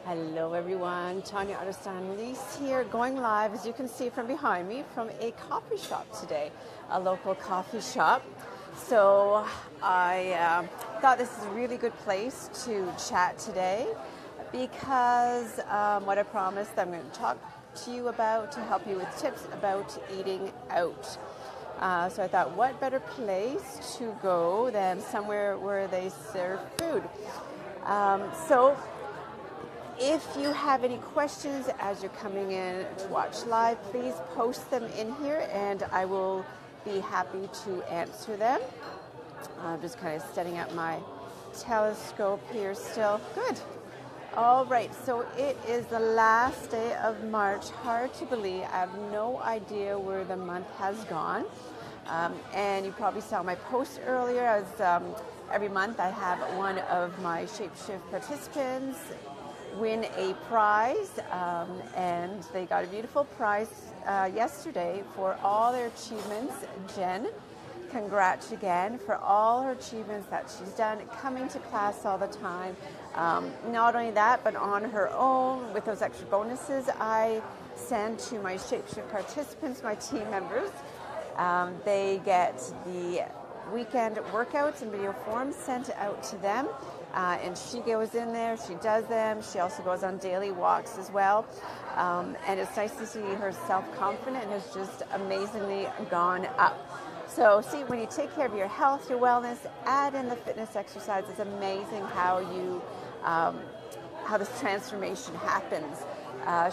Hello everyone, Tanya Otterstein-Liehs here, going live, as you can see from behind me, from a coffee shop today, a local coffee shop. So I thought this is a really good place to chat today because what I promised I'm going to talk to you about to help you with tips about eating out. So I thought, what better place to go than somewhere where they serve food. So if you have any questions as you're coming in to watch live, please post them in here and I will be happy to answer them. I'm just kind of setting up my telescope here still. Good. All right, so it is the last day of March. Hard to believe. I have no idea where the month has gone. And you probably saw my post earlier. As every month I have one of my Shapeshift participants win a prize, and they got a beautiful prize yesterday for all their achievements. Jen, congrats again for all her achievements that she's done, coming to class all the time. Not only that, but on her own, with those extra bonuses I send to my Shapeshift participants, my team members. They get the weekend workouts in video form sent out to them. And she goes in there, she does them. She also goes on daily walks as well. And it's nice to see her self-confidence has just amazingly gone up. So see, when you take care of your health, your wellness, add in the fitness exercise, it's amazing how you, how this transformation happens.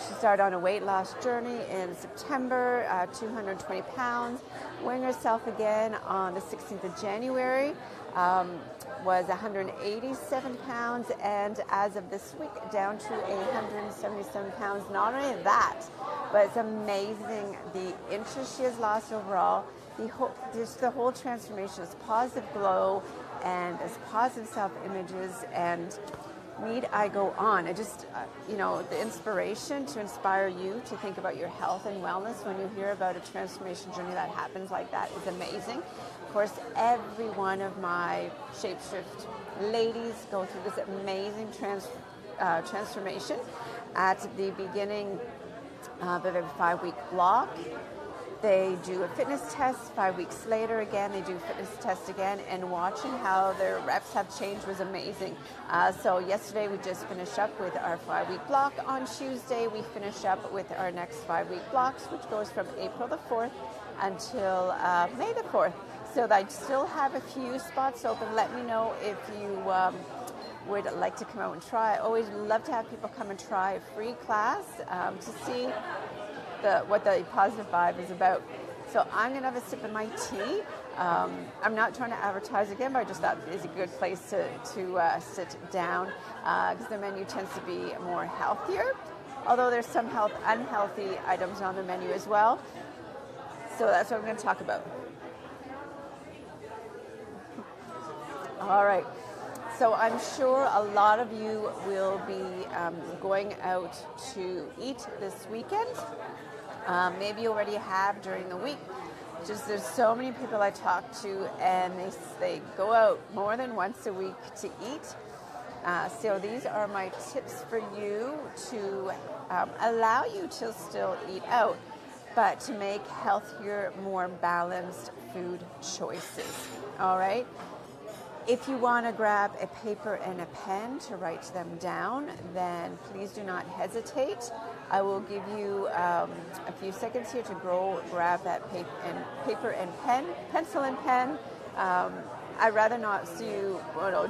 She started on a weight loss journey in September, 220 pounds, weighing herself again on the 16th of January. Was 187 pounds, and as of this week, down to 177 pounds. Not only that, but it's amazing the inches she has lost overall. The whole transformation is positive glow and as positive self-images, and need I go on? I just, the inspiration to inspire you to think about your health and wellness when you hear about a transformation journey that happens like that is amazing. Of course, every one of my Shapeshift ladies go through this amazing transformation at the beginning of a 5-week block. They do a fitness test. 5 weeks later, again, they do a fitness test again, and watching how their reps have changed was amazing. So yesterday, we just finished up with our 5-week block. On Tuesday, we finish up with our next 5-week blocks, which goes from April the 4th until May the 4th. So I still have a few spots open. Let me know if you would like to come out and try. I always love to have people come and try a free class to see what the positive vibe is about. So I'm going to have a sip of my tea. I'm not trying to advertise again, but I just thought it's a good place to sit down because the menu tends to be more healthier, although there's some unhealthy items on the menu as well. So that's what I'm going to talk about. All right. So I'm sure a lot of you will be going out to eat this weekend. Maybe you already have during the week. Just there's so many people I talk to, and they go out more than once a week to eat. So these are my tips for you to allow you to still eat out, but to make healthier, more balanced food choices. All right. If you want to grab a paper and a pen to write them down, then please do not hesitate. I will give you a few seconds here to go grab that paper and pen, pencil and pen. I'd rather not see you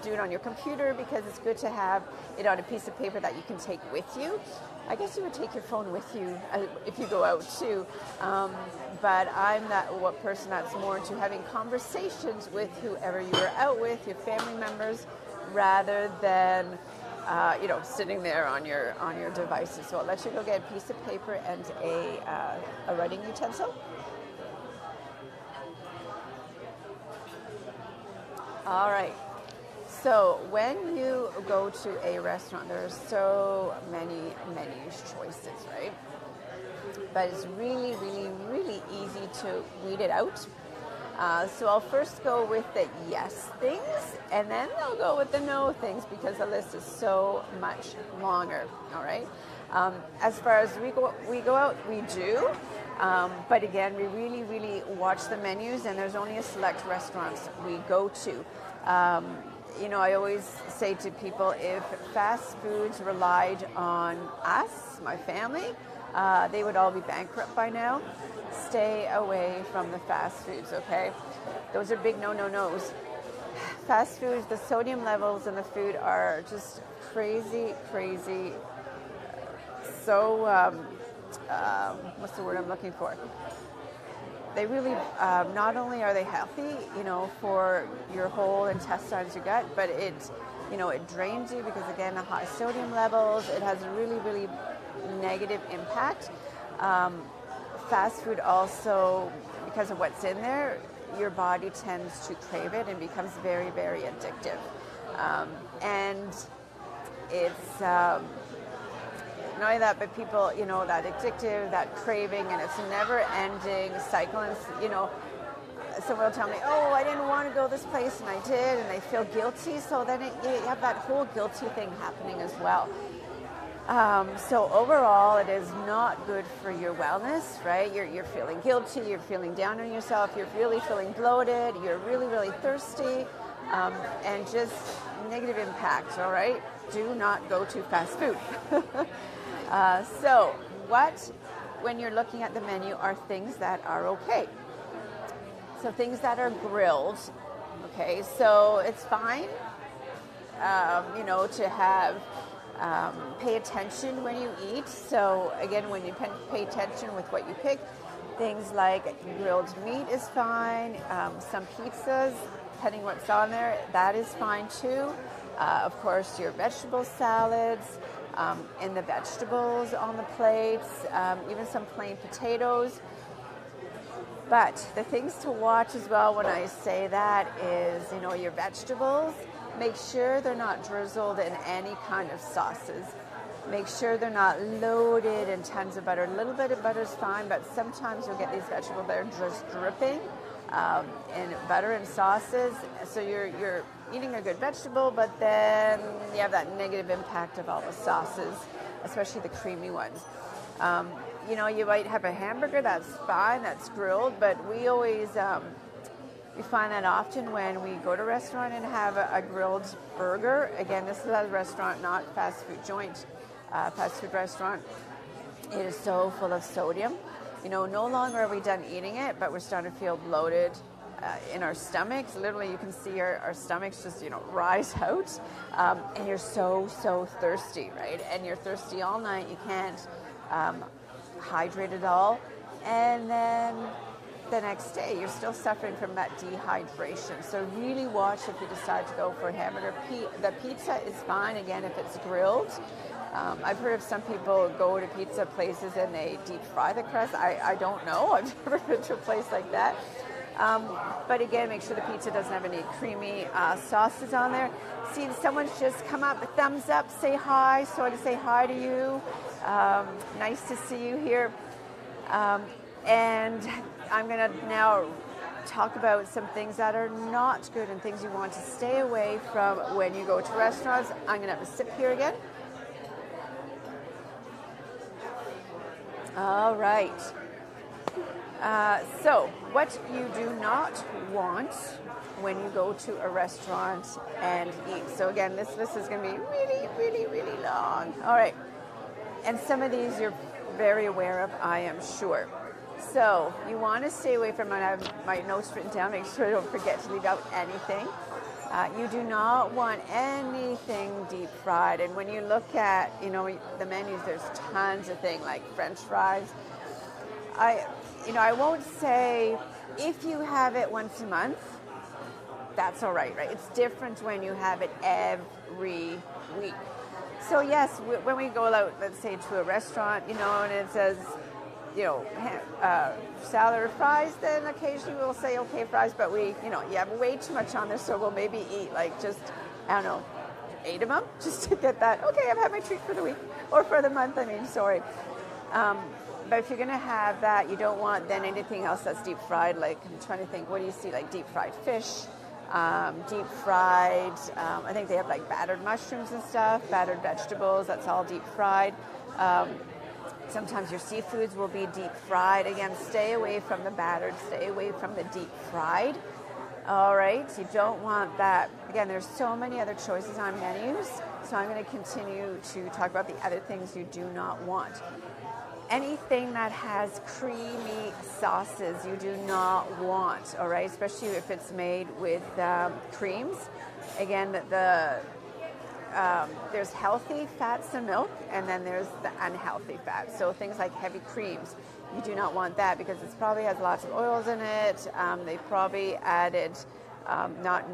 do it on your computer because it's good to have it on a piece of paper that you can take with you. I guess you would take your phone with you if you go out too. But I'm that person that's more into having conversations with whoever you are out with, your family members, rather than sitting there on your devices. So I'll let you go get a piece of paper and a writing utensil. All right. So when you go to a restaurant, there are so many choices, right? But it's really, really, really easy to weed it out. So I'll first go with the yes things, and then I'll go with the no things because the list is so much longer. All right. As far as we go out, we do. But again, we really watch the menus, and there's only a select restaurants we go to. I always say to people, if fast foods relied on us, my family, they would all be bankrupt by now. Stay away from the fast foods, okay? Those are big no-no-nos. Fast foods, the sodium levels in the food are just crazy. So, what's the word I'm looking for? They really, not only are they healthy, for your whole intestines, your gut, but it drains you because, again, the high sodium levels, it has a really negative impact. Fast food also, because of what's in there, your body tends to crave it and becomes very addictive. And it's not only that, but people, that addictive, that craving, and it's a never-ending cycle. And, someone will tell me, oh, I didn't want to go this place, and I did, and they feel guilty. So then you have that whole guilty thing happening as well. So overall, it is not good for your wellness, right? You're feeling guilty, you're feeling down on yourself, you're really feeling bloated, you're really thirsty, and just negative impact, all right? Do not go to fast food. So when you're looking at the menu, are things that are okay. So things that are grilled, okay? So it's fine, to have... pay attention when you eat. So again, when you pay attention with what you pick, things like grilled meat is fine. Some pizzas, depending what's on there, that is fine too. Of course, your vegetable salads, and the vegetables on the plates, even some plain potatoes. But the things to watch as well when I say that is, your vegetables. Make sure they're not drizzled in any kind of sauces. Make sure they're not loaded in tons of butter. A little bit of butter is fine, but sometimes you'll get these vegetables that are just dripping in butter and sauces. So you're eating a good vegetable, but then you have that negative impact of all the sauces, especially the creamy ones. You might have a hamburger, that's fine, that's grilled, but we always... we find that often when we go to a restaurant and have a grilled burger. Again, this is a restaurant, not fast food joint, fast food restaurant. It is so full of sodium. No longer are we done eating it, but we're starting to feel bloated in our stomachs. Literally, you can see our stomachs just, rise out. And you're so thirsty, right? And you're thirsty all night. You can't hydrate at all. And then... the next day, you're still suffering from that dehydration. So really watch if you decide to go for a hamburger. The pizza is fine, again, if it's grilled. I've heard of some people go to pizza places and they deep fry the crust. I don't know. I've never been to a place like that. But again, make sure the pizza doesn't have any creamy sauces on there. See, someone's just come up, thumbs up, say hi. So I want to say hi to you. Nice to see you here. And I'm going to now talk about some things that are not good and things you want to stay away from when you go to restaurants. I'm going to have a sip here again. All right. So what you do not want when you go to a restaurant and eat. So again, this list is going to be really long. All right. And some of these you're very aware of, I am sure. So you want to stay away from, I have my notes written down, make sure I don't forget to leave out anything. You do not want anything deep fried. And when you look at, the menus, there's tons of things like French fries. I won't say if you have it once a month, that's all right? It's different when you have it every week. So yes, when we go out, let's say to a restaurant, and it says, salad or fries, then occasionally we'll say, okay, fries, but you have way too much on there, so we'll maybe eat just, 8 of them, just to get that, okay, I've had my treat for the week, or for the month, sorry. But if you're going to have that, you don't want then anything else that's deep fried. Like, I'm trying to think, what do you see? Like deep fried fish, deep fried, I think they have like battered mushrooms and stuff, battered vegetables, that's all deep fried. Sometimes your seafoods will be deep fried. Again, stay away from the battered, stay away from the deep fried. All right, you don't want that. Again, there's so many other choices on menus, so I'm going to continue to talk about the other things you do not want. Anything that has creamy sauces you do not want, all right, especially if it's made with creams. Again, there's healthy fats in milk, and then there's the unhealthy fats. So things like heavy creams, you do not want that because it probably has lots of oils in it. They probably added not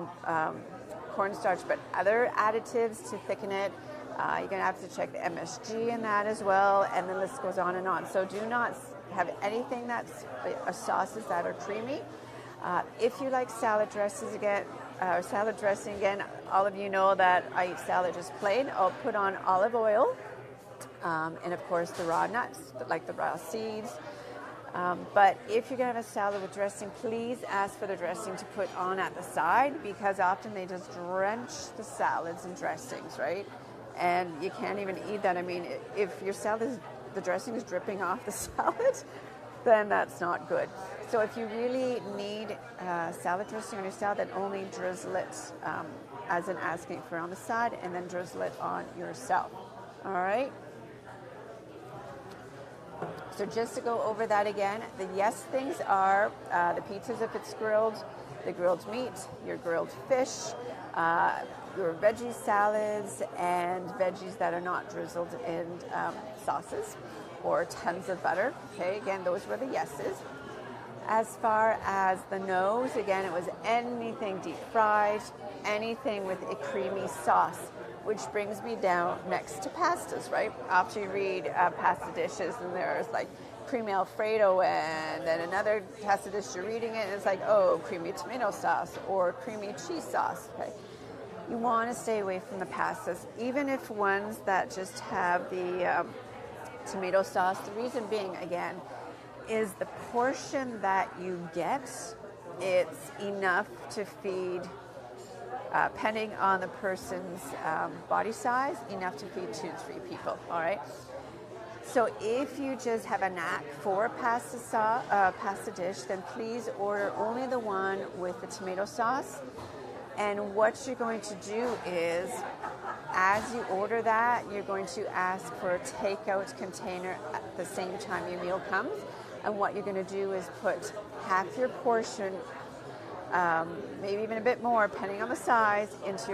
cornstarch, but other additives to thicken it. You're going to have to check the MSG in that as well, and the list goes on and on. So do not have anything that's sauces that are creamy. If you like salad dressings again, all of you know that I eat salad just plain. I'll put on olive oil, and of course the raw nuts, like the raw seeds. But if you're going to have a salad with dressing, please ask for the dressing to put on at the side, because often they just drench the salads in dressings, right? And you can't even eat that. I mean, if your the dressing is dripping off the salad, then that's not good. So if you really need salad dressing on your salad, then only drizzle it as in asking for on the side, and then drizzle it on yourself. All right? So just to go over that again, the yes things are the pizzas if it's grilled, the grilled meat, your grilled fish, your veggie salads, and veggies that are not drizzled in sauces or tons of butter. Okay, again, those were the yeses. As far as the no's, again, it was anything deep fried, anything with a creamy sauce, which brings me down next to pastas, right? After you read pasta dishes, and there's like creamy Alfredo, and then another pasta dish you're reading it, and it's like, oh, creamy tomato sauce or creamy cheese sauce, okay? You want to stay away from the pastas, even if ones that just have the tomato sauce. The reason being, again, is the portion that you get, it's enough to feed, depending on the person's body size, enough to feed 2 to 3 people, all right? So if you just have a knack for a pasta dish, then please order only the one with the tomato sauce. And what you're going to do is, as you order that, you're going to ask for a takeout container at the same time your meal comes. And what you're going to do is put half your portion, maybe even a bit more, depending on the size, into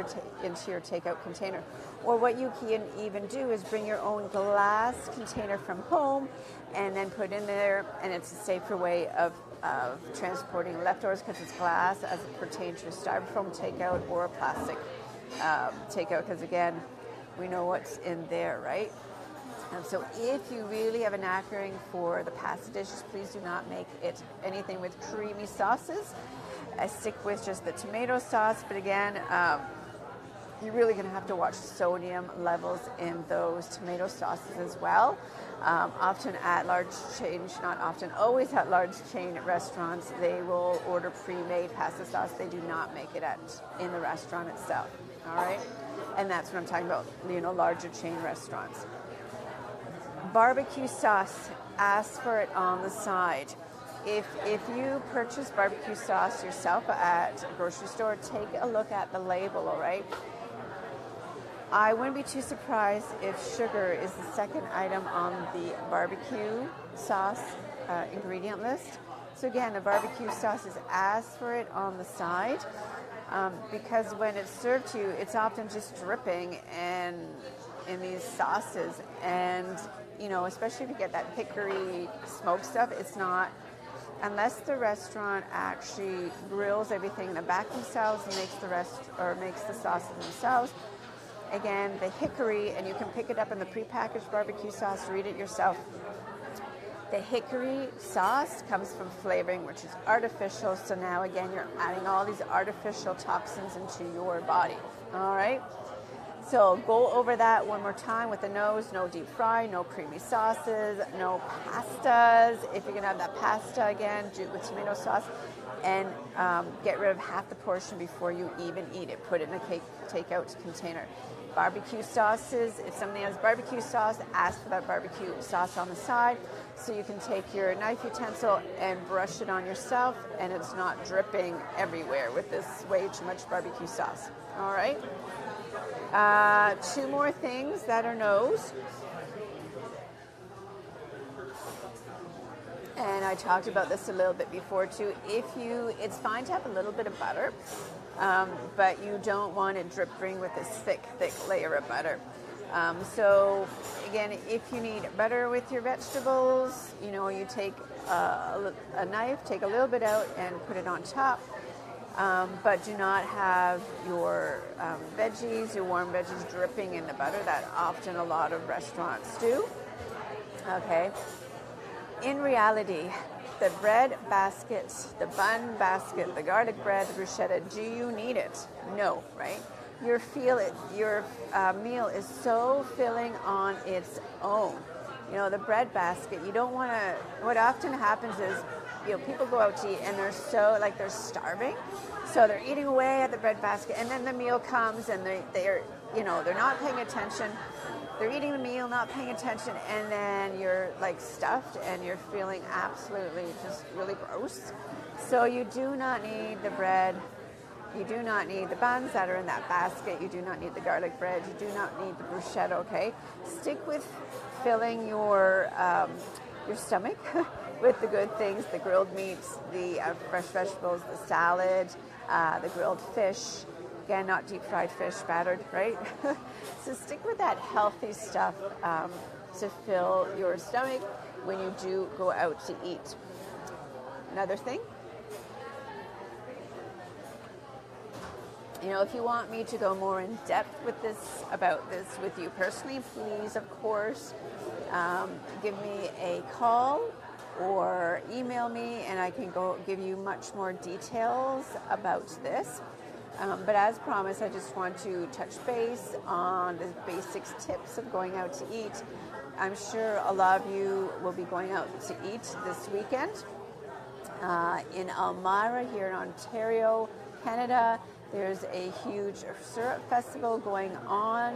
your takeout container. Or what you can even do is bring your own glass container from home and then put in there, and it's a safer way of transporting leftovers because it's glass as it pertains to a styrofoam takeout or a plastic takeout, because again, we know what's in there, right? And so if you really have a knackering for the pasta dishes, please do not make it anything with creamy sauces. Stick with just the tomato sauce, but again, you're really going to have to watch sodium levels in those tomato sauces as well. Often at large chain, not often, always at large chain restaurants, they will order pre-made pasta sauce. They do not make it in the restaurant itself, all right? And that's what I'm talking about, larger chain restaurants. Barbecue sauce, ask for it on the side. If you purchase barbecue sauce yourself at a grocery store, take a look at the label, all right? I wouldn't be too surprised if sugar is the second item on the barbecue sauce ingredient list. So again, the barbecue sauce is asked for it on the side because when it's served to you, it's often just dripping in these sauces. And, especially if you get that hickory smoked stuff, it's not, unless the restaurant actually grills everything in the back themselves and makes the sauces themselves. Again, the hickory, and you can pick it up in the prepackaged barbecue sauce, read it yourself. The hickory sauce comes from flavoring, which is artificial. So now, again, you're adding all these artificial toxins into your body. All right? So go over that one more time with the nose. No deep fry, no creamy sauces, no pastas. If you're going to have that pasta again, do it with tomato sauce. And get rid of half the portion before you even eat it. Put it in a takeout container. Barbecue sauces. If somebody has barbecue sauce, ask for that barbecue sauce on the side so you can take your knife utensil and brush it on yourself and it's not dripping everywhere with this way too much barbecue sauce. All right. 2 more things that are no's. And I talked about this a little bit before too. It's fine to have a little bit of butter, but you don't want it dripping with this thick layer of butter. So again, if you need butter with your vegetables, you take a knife, take a little bit out and put it on top. But do not have your veggies, your warm veggies dripping in the butter that often a lot of restaurants do. Okay. In reality, the bread basket, the bun basket, the garlic bread, the bruschetta, do you need it? No, right? Your meal is so filling on its own. The bread basket, you don't want to, what often happens is, people go out to eat and they're starving. So they're eating away at the bread basket and then the meal comes and they're not paying attention. They're eating the meal, not paying attention, and then you're stuffed and you're feeling absolutely just really gross. So you do not need the bread. You do not need the buns that are in that basket. You do not need the garlic bread. You do not need the bruschetta, okay? Stick with filling your stomach with the good things, the grilled meats, the fresh vegetables, the salad, the grilled fish. Again, not deep fried fish, battered, right? So stick with that healthy stuff to fill your stomach when you do go out to eat. Another thing, if you want me to go more in depth about this with you personally, please, of course, give me a call or email me and I can go give you much more details about this. But as promised, I just want to touch base on the basics tips of going out to eat. I'm sure a lot of you will be going out to eat this weekend. In Elmira here in Ontario, Canada, there's a huge syrup festival going on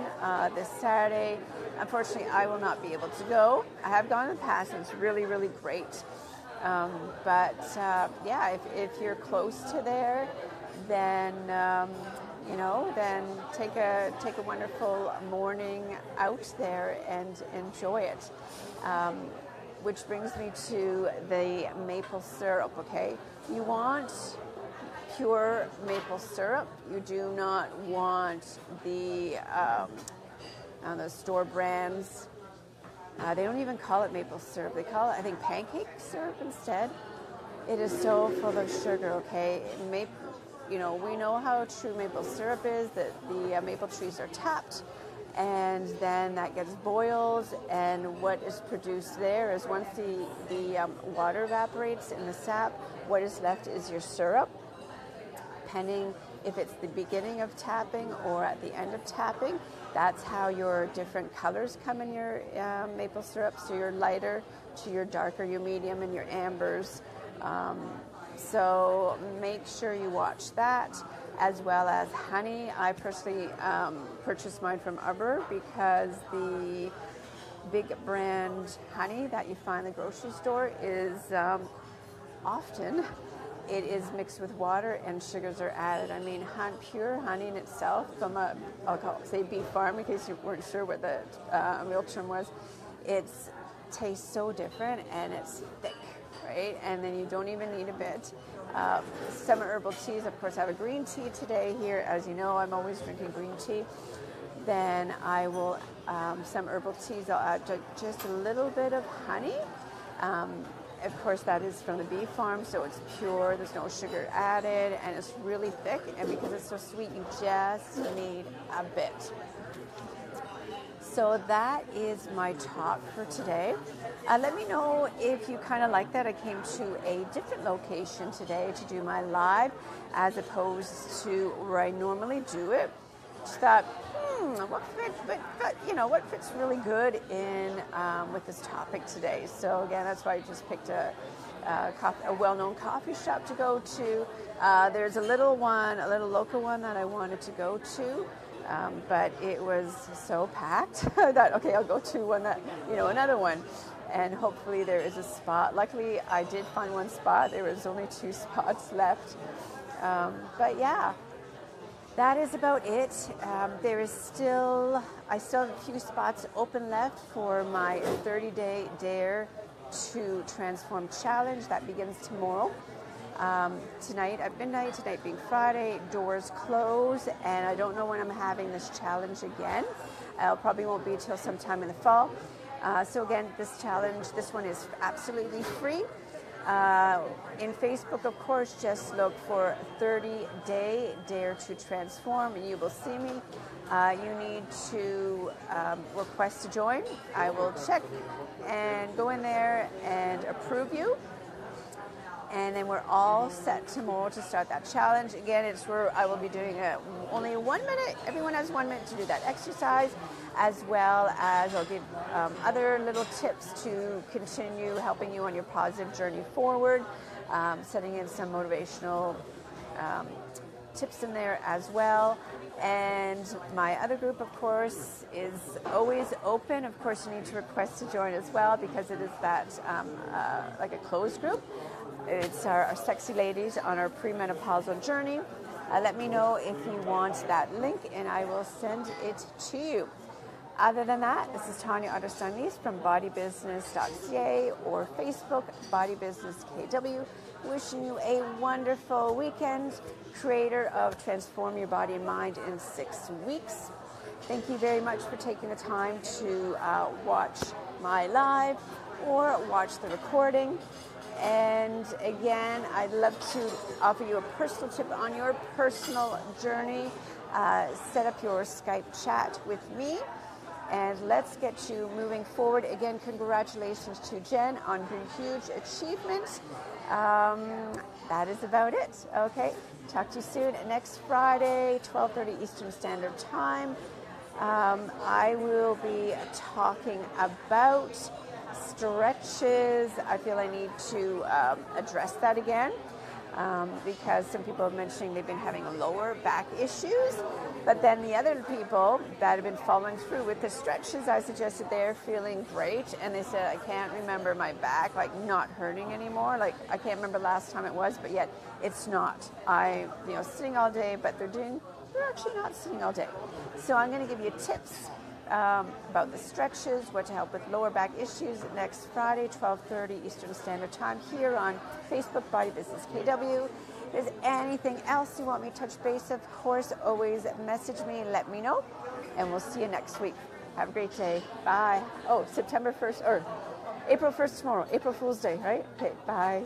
this Saturday. Unfortunately, I will not be able to go. I have gone in the past and it's really, really great. If you're close to there, then then take a wonderful morning out there and enjoy it. Which brings me to the maple syrup. Okay, you want pure maple syrup. You do not want the store brands. They don't even call it maple syrup. They call it, I think, pancake syrup instead. It is so full of sugar. Okay, we know how true maple syrup is, that the maple trees are tapped and then that gets boiled, and what is produced there is once the water evaporates in the sap, what is left is your syrup, depending if it's the beginning of tapping or at the end of tapping. That's how your different colors come in your maple syrup, so your lighter to your darker, your medium, and your ambers. So make sure you watch that, as well as honey. I personally purchased mine from Arbor because the big brand honey that you find in the grocery store is often it is mixed with water and sugars are added. I mean, pure honey in itself from I'll say beef farm, in case you weren't sure what the real term was, it tastes so different and it's thick. Right? And then you don't even need a bit. Some herbal teas, of course, I have a green tea today here. As you know, I'm always drinking green tea. Then I will, some herbal teas, I'll add just a little bit of honey. Of course, that is from the beef farm, so it's pure, there's no sugar added, and it's really thick. And because it's so sweet, you just need a bit. So that is my talk for today. Let me know if you kind of like that. I came to a different location today to do my live as opposed to where I normally do it. thought, what fits really good in with this topic today. So again, that's why I just picked a well-known coffee shop to go to. There's a little local one that I wanted to go to, but it was so packed that okay, I'll go to one that another one, and hopefully there is a spot. Luckily, I did find one spot. There was only 2 spots left, but yeah. That is about it. I still have a few spots open left for my 30-day Dare to Transform challenge that begins tomorrow. Tonight at midnight, tonight being Friday, doors close, and I don't know when I'm having this challenge again. I probably won't be till sometime in the fall. So again, this one is absolutely free. In Facebook, of course, just look for 30-day Dare to Transform, and you will see me. You need to request to join. I will check and go in there and approve you. And then we're all set tomorrow to start that challenge. Again, it's where I will be doing only 1 minute. Everyone has 1 minute to do that exercise, as well as I'll give other little tips to continue helping you on your positive journey forward, setting in some motivational tips in there as well. And my other group, of course, is always open. Of course, you need to request to join as well, because it is that like a closed group. It's our sexy ladies on our premenopausal journey. Let me know if you want that link, and I will send it to you. Other than that, this is Tanya Otterstein-Liehs from bodybusiness.ca or Facebook, bodybusinesskw. Wishing you a wonderful weekend. Creator of Transform Your Body and Mind in 6 weeks. Thank you very much for taking the time to watch my live or watch the recording. And again, I'd love to offer you a personal tip on your personal journey. Set up your Skype chat with me, and let's get you moving forward. Again, congratulations to Jen on her huge achievement. That is about it. Okay, talk to you soon. Next Friday, 12:30 Eastern Standard Time. I will be talking about stretches. I feel I need to address that again because some people are mentioning they've been having lower back issues, but then the other people that have been following through with the stretches I suggested, they're feeling great, and they said, I can't remember my back not hurting anymore. Like, I can't remember last time it was, but yet it's not. Sitting all day, but they're actually not sitting all day. So I'm going to give you tips about the stretches, what to help with lower back issues next Friday, 12:30 Eastern Standard Time, here on Facebook, Body Business KW. If there's anything else you want me to touch base, of course, always message me and let me know, and we'll see you next week. Have a great day. Bye. Oh, September 1st, or April 1st tomorrow. April Fool's Day, right? Okay, bye.